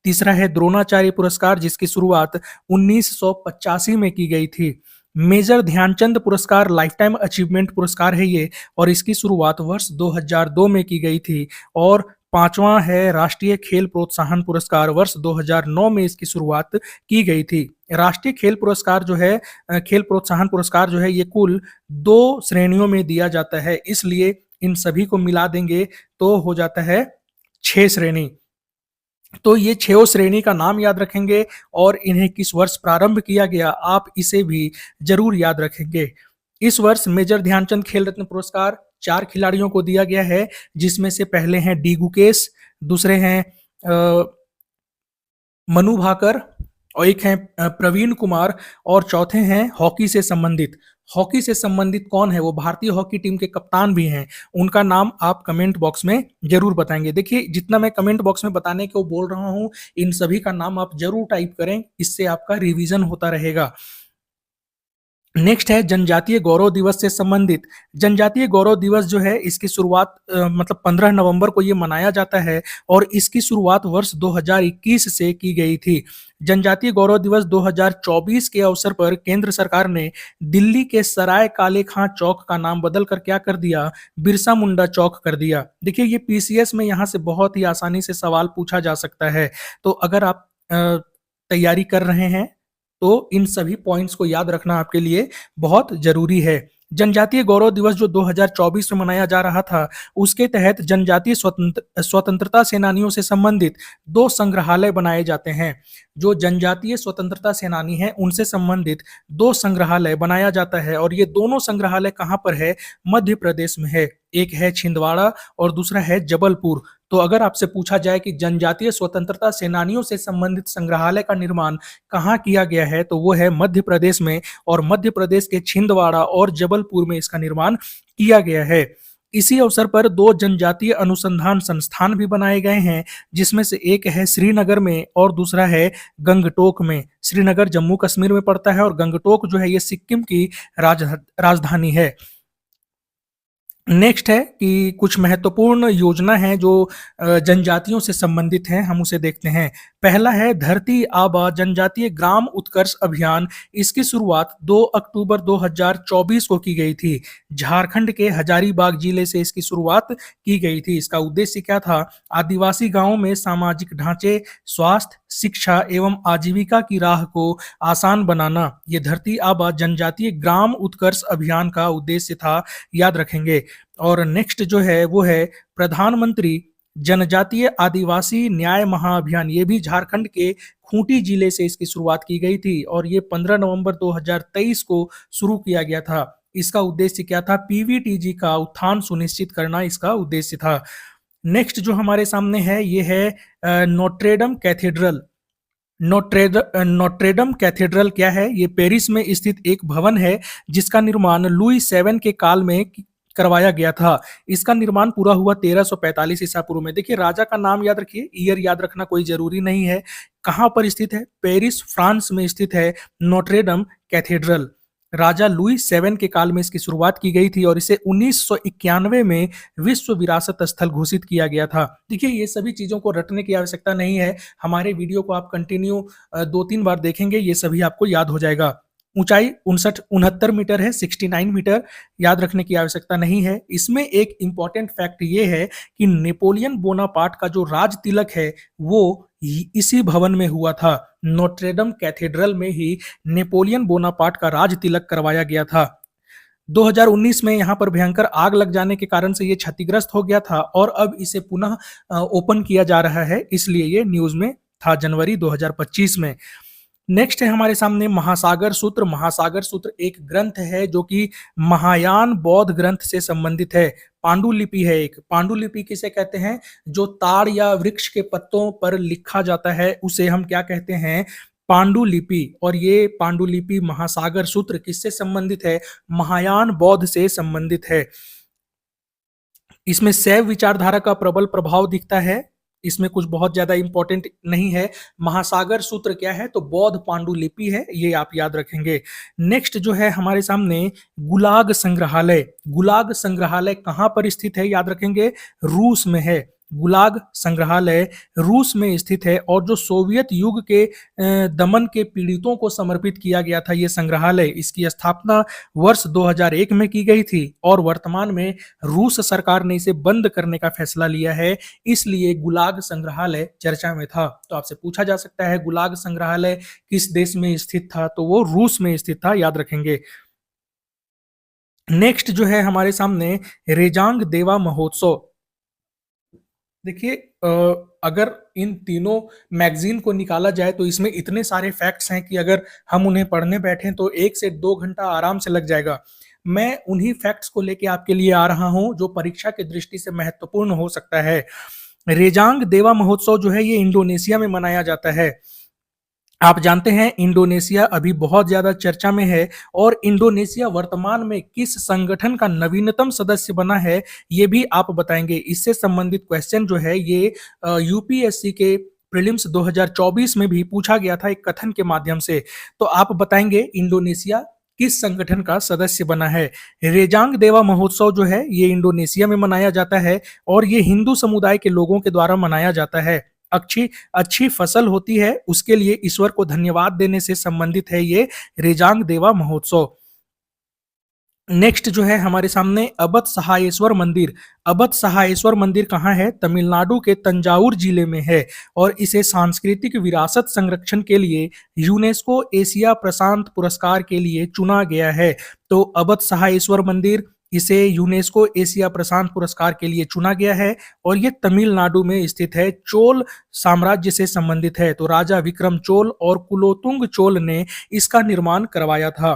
Speaker 2: तीसरा है द्रोणाचार्य पुरस्कार, जिसकी शुरुआत 1985 में की गई थी। मेजर ध्यानचंद पुरस्कार लाइफ टाइम अचीवमेंट पुरस्कार है ये, और इसकी शुरुआत वर्ष 2002 में की गई थी। और पांचवा है राष्ट्रीय खेल प्रोत्साहन पुरस्कार, वर्ष 2009 में इसकी शुरुआत की गई थी। राष्ट्रीय खेल पुरस्कार जो है खेल प्रोत्साहन पुरस्कार जो है ये कुल 2 श्रेणियों में दिया जाता है, इसलिए इन सभी को मिला देंगे तो हो जाता है 6 श्रेणी। तो ये 6 श्रेणी का नाम याद रखेंगे और इन्हें किस वर्ष प्रारंभ किया गया, आप इसे भी जरूर याद रखेंगे। इस वर्ष मेजर ध्यानचंद खेल रत्न पुरस्कार 4 खिलाड़ियों को दिया गया है, जिसमें से पहले हैं डी गुकेश, दूसरे हैं मनु भाकर, और एक हैं प्रवीण कुमार, और चौथे हैं हॉकी से संबंधित। हॉकी से संबंधित कौन है, वो भारतीय हॉकी टीम के कप्तान भी हैं, उनका नाम आप कमेंट बॉक्स में जरूर बताएंगे। देखिए, जितना मैं कमेंट बॉक्स में बताने को बोल रहा हूं, इन सभी का नाम आप जरूर टाइप करें, इससे आपका रिवीजन होता रहेगा। नेक्स्ट है जनजातीय गौरव दिवस से संबंधित। जनजातीय गौरव दिवस जो है इसकी शुरुआत मतलब 15 नवंबर को ये मनाया जाता है, और इसकी शुरुआत वर्ष 2021 से की गई थी। जनजातीय गौरव दिवस 2024 के अवसर पर केंद्र सरकार ने दिल्ली के सराय काले खां चौक का नाम बदलकर क्या कर दिया, बिरसा मुंडा चौक कर दिया। देखिए, ये पीसीएस में यहाँ से बहुत ही आसानी से सवाल पूछा जा सकता है, तो अगर आप तैयारी कर रहे हैं तो इन सभी पॉइंट्स को याद रखना आपके लिए बहुत जरूरी है। जनजातीय गौरव दिवस जो 2024 में मनाया जा रहा था, उसके तहत जनजातीय स्वतंत्रता सेनानियों से संबंधित 2 संग्रहालय बनाए जाते हैं। जो जनजातीय स्वतंत्रता सेनानी हैं उनसे संबंधित 2 संग्रहालय बनाया जाता है, और ये दोनों संग्रहालय कहाँ पर है, मध्य प्रदेश में है। एक है छिंदवाड़ा और दूसरा है जबलपुर। तो अगर आपसे पूछा जाए कि जनजातीय स्वतंत्रता सेनानियों से संबंधित संग्रहालय का निर्माण कहाँ किया गया है, तो वो है मध्य प्रदेश में, और मध्य प्रदेश के छिंदवाड़ा और जबलपुर में इसका निर्माण किया गया है। इसी अवसर पर 2 जनजातीय अनुसंधान संस्थान भी बनाए गए हैं, जिसमें से एक है श्रीनगर में और दूसरा है गंगटोक में। श्रीनगर जम्मू कश्मीर में पड़ता है और गंगटोक जो है ये सिक्किम की राजधानी है। नेक्स्ट है कि कुछ महत्वपूर्ण योजना है जो जनजातियों से संबंधित हैं, हम उसे देखते हैं। पहला है धरती आबा जनजातीय ग्राम उत्कर्ष अभियान। इसकी शुरुआत 2 अक्टूबर 2024 को की गई थी। झारखंड के हजारीबाग जिले से इसकी शुरुआत की गई थी। इसका उद्देश्य क्या था, आदिवासी गांवों में सामाजिक ढांचे, स्वास्थ्य, शिक्षा एवं आजीविका की राह को आसान बनाना। ये धरती आबा जनजातीय ग्राम उत्कर्ष अभियान का उद्देश्य था, याद रखेंगे। और नेक्स्ट जो है वो है प्रधानमंत्री जनजातीय आदिवासी न्याय महाअभियान। ये भी झारखंड के खूंटी जिले से इसकी शुरुआत की गई थी और ये 15 नवंबर 2023 को शुरू किया गया था। इसका उद्देश्य क्या था, पीवीटीजी का उत्थान सुनिश्चित करना इसका उद्देश्य था। नेक्स्ट जो हमारे सामने है ये है नोट्रेडम कैथेड्रल। नोट्रेडम कैथेड्रल क्या है? ये पेरिस में स्थित एक भवन है जिसका निर्माण लुई 7 के काल में करवाया गया था। इसका निर्माण पूरा हुआ 1345 ईसा पूर्व में। देखिए राजा का नाम याद रखिए, ईयर याद रखना कोई जरूरी नहीं है। कहाँ पर स्थित है? पेरिस फ्रांस में स्थित है नोट्रेडम कैथेड्रल। राजा लुई 7 के काल में इसकी शुरुआत की गई थी और इसे 1991 में विश्व विरासत स्थल घोषित किया गया था। देखिए ये सभी चीजों को रटने की आवश्यकता नहीं है, हमारे वीडियो को आप कंटिन्यू 2-3 बार देखेंगे, ये सभी आपको याद हो जाएगा। ऊंचाई 69 मीटर है, 69 मीटर, याद रखने की आवश्यकता नहीं है। इसमें एक इंपॉर्टेंट फैक्ट ये है कि नेपोलियन बोनापार्ट का जो राज तिलक है वो इसी भवन में हुआ था। नोट्रेडम कैथेड्रल में ही नेपोलियन बोनापार्ट का राज तिलक करवाया गया था। 2019 में यहाँ पर भयंकर आग लग जाने के कारण से ये क्षतिग्रस्त हो गया था और अब इसे पुनः ओपन किया जा रहा है, इसलिए ये न्यूज में था जनवरी 2025 में। नेक्स्ट है हमारे सामने महासागर सूत्र। महासागर सूत्र एक ग्रंथ है जो कि महायान बौद्ध ग्रंथ से संबंधित है। पांडुलिपि है एक। पांडुलिपि किसे कहते हैं? जो ताड़ या वृक्ष के पत्तों पर लिखा जाता है उसे हम क्या कहते हैं? पांडुलिपि। और ये पांडुलिपि महासागर सूत्र किससे संबंधित है? महायान बौद्ध से संबंधित है। इसमें शैव विचारधारा का प्रबल प्रभाव दिखता है। इसमें कुछ बहुत ज्यादा इंपॉर्टेंट नहीं है। महासागर सूत्र क्या है? तो बौद्ध पांडुलिपि है, ये आप याद रखेंगे। नेक्स्ट जो है हमारे सामने गुलाग संग्रहालय। गुलाग संग्रहालय कहां पर स्थित है? याद रखेंगे, रूस में है। गुलाग संग्रहालय रूस में स्थित है और जो सोवियत युग के दमन के पीड़ितों को समर्पित किया गया था ये संग्रहालय, इसकी स्थापना वर्ष 2001 में की गई थी और वर्तमान में रूस सरकार ने इसे बंद करने का फैसला लिया है, इसलिए गुलाग संग्रहालय चर्चा में था। तो आपसे पूछा जा सकता है गुलाग संग्रहालय किस देश में स्थित था? तो वो रूस में स्थित था, याद रखेंगे। नेक्स्ट जो है हमारे सामने रेजांग देवा महोत्सव। देखिए अगर इन तीनों मैगजीन को निकाला जाए तो इसमें इतने सारे फैक्ट्स हैं कि अगर हम उन्हें पढ़ने बैठें तो 1 से 2 घंटा आराम से लग जाएगा। मैं उन्हीं फैक्ट्स को लेके आपके लिए आ रहा हूं जो परीक्षा की दृष्टि से महत्वपूर्ण हो सकता है। रेजांग देवा महोत्सव जो है ये इंडोनेशिया में मनाया जाता है। आप जानते हैं इंडोनेशिया अभी बहुत ज्यादा चर्चा में है और इंडोनेशिया वर्तमान में किस संगठन का नवीनतम सदस्य बना है ये भी आप बताएंगे। इससे संबंधित क्वेश्चन जो है ये यूपीएससी के प्रीलिम्स 2024 में भी पूछा गया था एक कथन के माध्यम से। तो आप बताएंगे इंडोनेशिया किस संगठन का सदस्य बना है। रेजांग देवा महोत्सव जो है ये इंडोनेशिया में मनाया जाता है और ये हिंदू समुदाय के लोगों के द्वारा मनाया जाता है। अच्छी अच्छी फसल होती है उसके लिए ईश्वर को धन्यवाद देने से संबंधित है ये रेजांग देवा महोत्सव। नेक्स्ट जो है हमारे सामने अबत सहायेश्वर मंदिर। अबत सहायेश्वर मंदिर कहाँ है? तमिलनाडु के तंजावुर जिले में है और इसे सांस्कृतिक विरासत संरक्षण के लिए यूनेस्को एशिया प्रशांत पुरस्कार के लिए चुना गया है। तो अबत सहायेश्वर मंदिर इसे यूनेस्को एशिया प्रशांत पुरस्कार के लिए चुना गया है और ये तमिलनाडु में स्थित है। चोल साम्राज्य से संबंधित है। तो राजा विक्रम चोल और कुलोतुंग चोल ने इसका निर्माण करवाया था।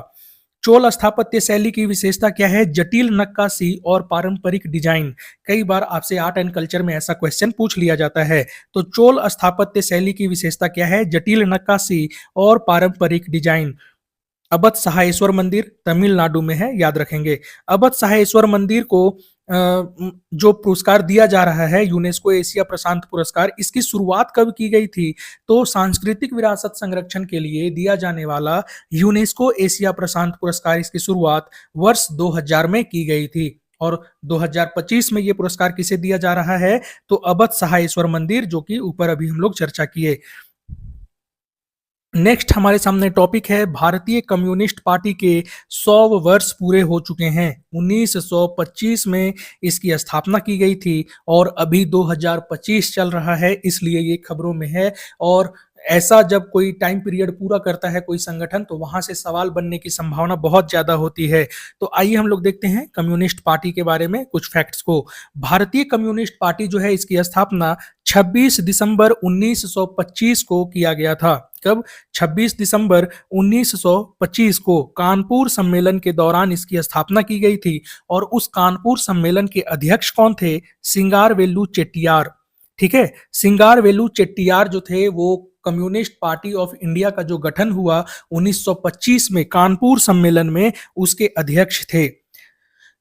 Speaker 2: चोल स्थापत्य शैली की विशेषता क्या है? जटिल नक्काशी और पारंपरिक डिजाइन। कई बार आपसे आर्ट एंड कल्चर में ऐसा क्वेश्चन पूछ लिया जाता है। तो चोल स्थापत्य शैली की विशेषता क्या है? जटिल नक्काशी और पारंपरिक डिजाइन। अबत सहायेश्वर मंदिर तमिलनाडु में है, याद रखेंगे। अबत सहायेश्वर मंदिर को जो पुरस्कार दिया जा रहा है यूनेस्को एशिया प्रशांत पुरस्कार, इसकी शुरुआत कब की गई थी? तो सांस्कृतिक विरासत संरक्षण के लिए दिया जाने वाला यूनेस्को एशिया प्रशांत पुरस्कार इसकी शुरुआत वर्ष 2000 में की गई थी और 2025 में ये पुरस्कार किसे दिया जा रहा है? तो अबत सहायेश्वर मंदिर, जो कि ऊपर अभी हम लोग चर्चा किए। नेक्स्ट हमारे सामने टॉपिक है भारतीय कम्युनिस्ट पार्टी के 100 वर्ष पूरे हो चुके हैं। 1925 में इसकी स्थापना की गई थी और अभी 2025 चल रहा है, इसलिए ये खबरों में है। और ऐसा जब कोई टाइम पीरियड पूरा करता है कोई संगठन तो वहां से सवाल बनने की संभावना बहुत ज्यादा होती है। तो आइए हम लोग देखते हैं कम्युनिस्ट पार्टी के बारे में कुछ फैक्ट्स को। भारतीय कम्युनिस्ट पार्टी जो है इसकी स्थापना 26 दिसंबर 1925 को किया गया था। कब? 26 दिसंबर 1925 को कानपुर सम्मेलन के दौरान इसकी स्थापना की गई थी और उस कानपुर सम्मेलन के अध्यक्ष कौन थे? सिंगारवेलु चेट्टियार। ठीक है, सिंगारवेलु चेट्टियार जो थे वो कम्युनिस्ट पार्टी ऑफ इंडिया का जो गठन हुआ 1925 में कानपुर सम्मेलन में, उसके अध्यक्ष थे।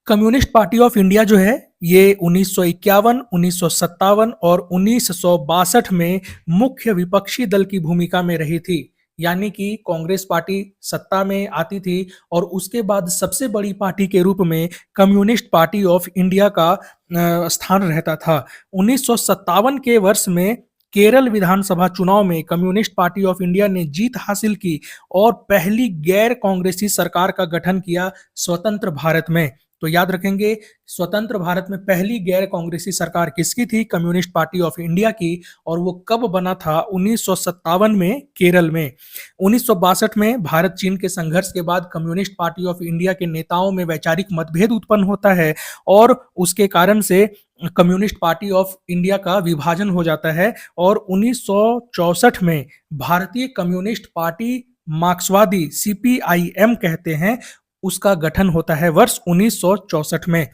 Speaker 2: कम्युनिस्ट पार्टी ऑफ इंडिया जो है ये 1951, 1957 और 1962 में मुख्य विपक्षी दल की भूमिका में रही थी। यानी कि कांग्रेस पार्टी सत्ता में आती थी और उसके बाद सबसे बड़ी पार्टी के रूप में कम्युनिस्ट पार्टी ऑफ इंडिया का स्थान रहता था। 1957 के वर्ष में केरल विधानसभा चुनाव में कम्युनिस्ट पार्टी ऑफ इंडिया ने जीत हासिल की और पहली गैर कांग्रेसी सरकार का गठन किया स्वतंत्र भारत में। तो याद रखेंगे, स्वतंत्र भारत में पहली गैर कांग्रेसी सरकार किसकी थी? कम्युनिस्ट पार्टी ऑफ इंडिया की। और वो कब बना था? 1957 में केरल में। 1962 में भारत चीन के संघर्ष के बाद कम्युनिस्ट पार्टी ऑफ इंडिया के नेताओं में वैचारिक मतभेद उत्पन्न होता है और उसके कारण से कम्युनिस्ट पार्टी ऑफ इंडिया का विभाजन हो जाता है और 1964 में भारतीय कम्युनिस्ट पार्टी मार्क्सवादी, सीपीआईएम कहते हैं, उसका गठन होता है वर्ष 1964 में।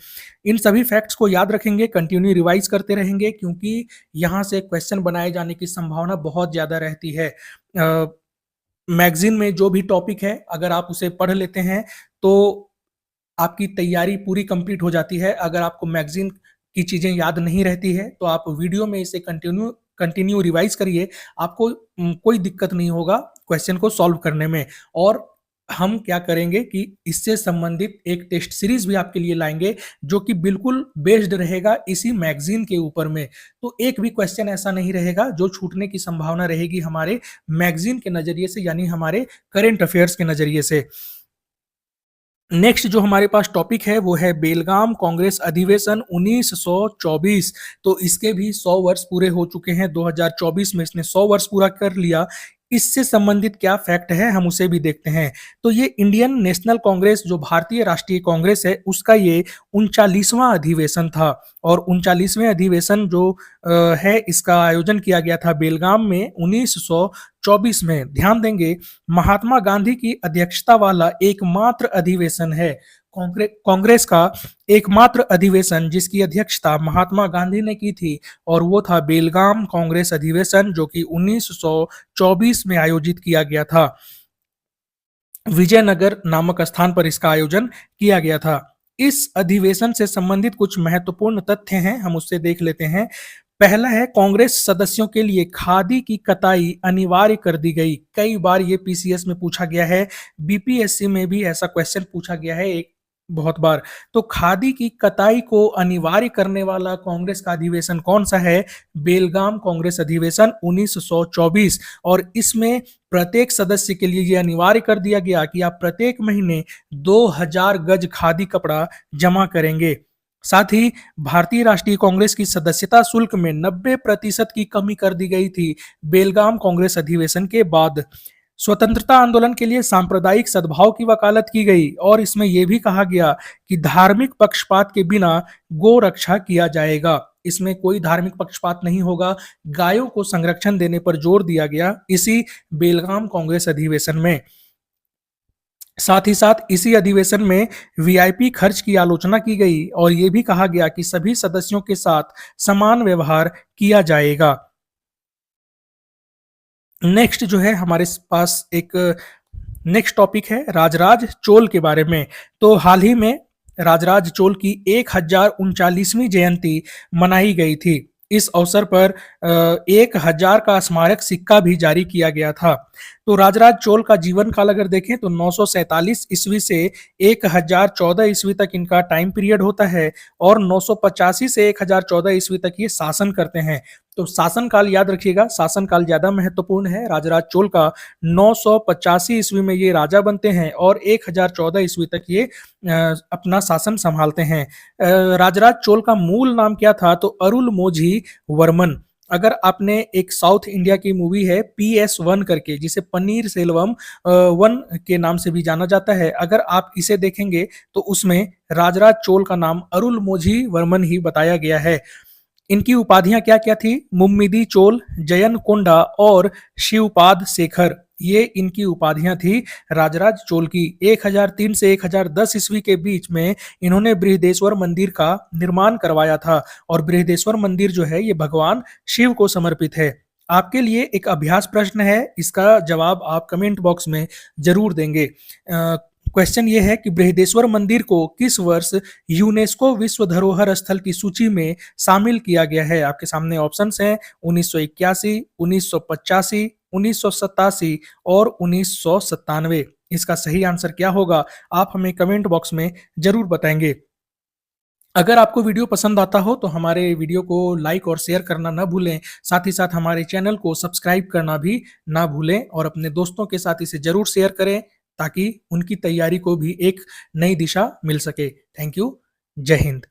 Speaker 2: इन सभी फैक्ट्स को याद रखेंगे, कंटिन्यू रिवाइज करते रहेंगे क्योंकि यहाँ से क्वेश्चन बनाए जाने की संभावना बहुत ज़्यादा रहती है। मैगजीन में जो भी टॉपिक है अगर आप उसे पढ़ लेते हैं तो आपकी तैयारी पूरी कंप्लीट हो जाती है। अगर आपको मैगजीन की चीज़ें याद नहीं रहती है तो आप वीडियो में इसे कंटिन्यू रिवाइज करिए, आपको कोई दिक्कत नहीं होगा क्वेश्चन को सॉल्व करने में। और हम क्या करेंगे कि इससे संबंधित एक टेस्ट सीरीज भी आपके लिए लाएंगे जो कि बिल्कुल बेस्ड रहेगा इसी मैगजीन के ऊपर में। तो एक भी क्वेश्चन ऐसा नहीं रहेगा जो छूटने की संभावना रहेगी हमारे मैगजीन के नजरिए से, यानी हमारे करंट अफेयर्स के नजरिए से। नेक्स्ट जो हमारे पास टॉपिक है वो है बेलगाम कांग्रेस अधिवेशन 1924। तो इसके भी 100 वर्ष पूरे हो चुके हैं। 2024 में इसने 100 वर्ष पूरा कर लिया। इससे संबंधित क्या फैक्ट है हम उसे भी देखते हैं। तो ये इंडियन नेशनल कांग्रेस जो भारतीय राष्ट्रीय कांग्रेस है उसका ये 39वां अधिवेशन था और 39वें अधिवेशन जो है इसका आयोजन किया गया था बेलगाम में 1924 में। ध्यान देंगे, महात्मा गांधी की अध्यक्षता वाला एकमात्र अधिवेशन है कांग्रेस का, एकमात्र अधिवेशन जिसकी अध्यक्षता महात्मा गांधी ने की थी और वो था बेलगाम कांग्रेस अधिवेशन जो कि 1924 में आयोजित किया गया था। विजयनगर नामक स्थान पर इसका आयोजन किया गया था। इस अधिवेशन से संबंधित कुछ महत्वपूर्ण तथ्य हैं, हम उससे देख लेते हैं। पहला है, कांग्रेस सदस्यों के लिए खादी की कताई अनिवार्य कर दी गई। कई बार ये पीसीएस में पूछा गया है, बीपीएससी में भी ऐसा क्वेश्चन पूछा गया है एक बहुत बार। तो खादी की कताई को अनिवार्य करने वाला कांग्रेस का अधिवेशन कौन सा है? बेलगाम कांग्रेस अधिवेशन 1924। और इसमें प्रत्येक सदस्य के लिए यह अनिवार्य कर दिया गया कि आप प्रत्येक महीने 2000 गज खादी कपड़ा जमा करेंगे। साथ ही भारतीय राष्ट्रीय कांग्रेस की सदस्यता शुल्क में 90% की कमी कर दी गई थी बेलगाम कांग्रेस अधिवेशन के बाद। स्वतंत्रता आंदोलन के लिए सांप्रदायिक सद्भाव की वकालत की गई और इसमें यह भी कहा गया कि धार्मिक पक्षपात के बिना गो रक्षा किया जाएगा। इसमें कोई धार्मिक पक्षपात नहीं होगा, गायों को संरक्षण देने पर जोर दिया गया इसी बेलगाम कांग्रेस अधिवेशन में। साथ ही साथ इसी अधिवेशन में वीआईपी खर्च की आलोचना की गई और यह भी कहा गया कि सभी सदस्यों के साथ समान व्यवहार किया जाएगा। नेक्स्ट जो है हमारे पास एक नेक्स्ट टॉपिक है राजराज चोल के बारे में। तो हाल ही में राजराज चोल की 1039वीं जयंती मनाई गई थी। इस अवसर पर 1000 का स्मारक सिक्का भी जारी किया गया था। तो राजराज चोल का जीवन काल अगर देखें तो 947 ईस्वी से 1014 ईस्वी तक इनका टाइम पीरियड होता है और 985 से 1014 ईस्वी तक ये शासन करते हैं। तो शासन काल याद रखिएगा, शासन काल ज्यादा महत्वपूर्ण है। राजराज चोल का 985 ईस्वी में ये राजा बनते हैं और 1014 ईस्वी तक ये अपना शासन संभालते हैं। राजराज चोल का मूल नाम क्या था? तो अरुलमोझी वर्मन। अगर आपने एक साउथ इंडिया की मूवी है PS1 करके, जिसे पनीर सेल्वम 1 के नाम से भी जाना जाता है, अगर आप इसे देखेंगे तो उसमें राजराज चोल का नाम अरुलमोझी वर्मन ही बताया गया है। इनकी उपाधियां क्या क्या थी? मुम्मिदी चोल, जयन कोंडा और शिवपाद शेखर, ये इनकी उपाधियां थी राजराज चोल की। 1003 से 1010 ईस्वी के बीच में इन्होंने बृहदेश्वर मंदिर का निर्माण करवाया था और बृहदेश्वर मंदिर जो है ये भगवान शिव को समर्पित है। आपके लिए एक अभ्यास प्रश्न है, इसका जवाब आप कमेंट बॉक्स में ज़रूर देंगे। क्वेश्चन ये है कि बृहदेश्वर मंदिर को किस वर्ष यूनेस्को विश्व धरोहर स्थल की सूची में शामिल किया गया है? आपके सामने ऑप्शंस हैं 1981, 1985, 1987 और 1997। इसका सही आंसर क्या होगा? आप हमें कमेंट बॉक्स में ज़रूर बताएंगे। अगर आपको वीडियो पसंद आता हो तो हमारे वीडियो को लाइक और शेयर करना ना भूलें। साथ ही साथ हमारे चैनल को सब्सक्राइब करना भी ना भूलें और अपने दोस्तों के साथ इसे ज़रूर शेयर करें ताकि उनकी तैयारी को भी एक नई दिशा मिल सके। Thank you. जय हिंद।